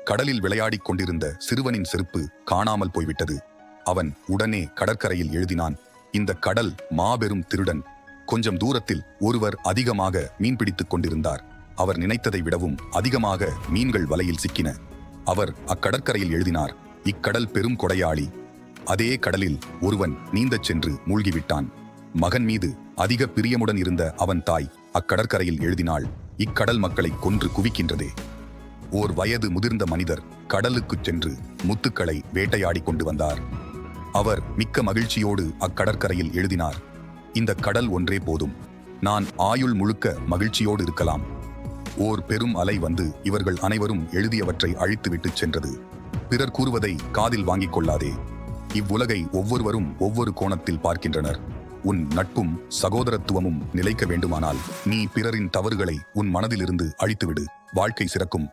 கடலில் விளையாடிக் கொண்டிருந்த சிறுவனின் செருப்பு காணாமல் போய்விட்டது. அவன் உடனே கடற்கரையில் எழுதினான், இந்த கடல் மாபெரும் திருடன். கொஞ்சம் தூரத்தில் ஒருவர் அதிகமாக மீன்பிடித்துக் கொண்டிருந்தார். அவர் நினைத்ததை விடவும் அதிகமாக மீன்கள் வலையில் சிக்கின. அவர் அக்கடற்கரையில் எழுதினார், இக்கடல் பெரும் கொடையாளி. அதே கடலில் ஒருவன் நீந்தச் சென்று மூழ்கிவிட்டான். மகன் மீது அதிக பிரியமுடன் இருந்த அவன் தாய் அக்கடற்கரையில் எழுதினாள், இக்கடல் மக்களை கொன்று குவிக்கின்றதே. ஓர் வயது முதிர்ந்த மனிதர் கடலுக்குச் சென்று முத்துக்களை வேட்டையாடி கொண்டு வந்தார். அவர் மிக்க மகிழ்ச்சியோடு அக்கடற்கரையில் எழுதினார், இந்த கடல் ஒன்றே போதும், நான் ஆயுள் முழுக்க மகிழ்ச்சியோடு இருக்கலாம். ஓர் பெரும் அலை வந்து இவர்கள் அனைவரும் எழுதியவற்றை அழித்துவிட்டுச் சென்றது. பிறர் கூறுவதை காதில் வாங்கிக் கொள்ளாதே. இவ்வுலகை ஒவ்வொருவரும் ஒவ்வொரு கோணத்தில் பார்க்கின்றனர். உன் நட்பும் சகோதரத்துவமும் நிலைக்க வேண்டுமானால் நீ பிறரின் தவறுகளை உன் மனதிலிருந்து அழித்துவிடு. வாழ்க்கை சிறக்கும்.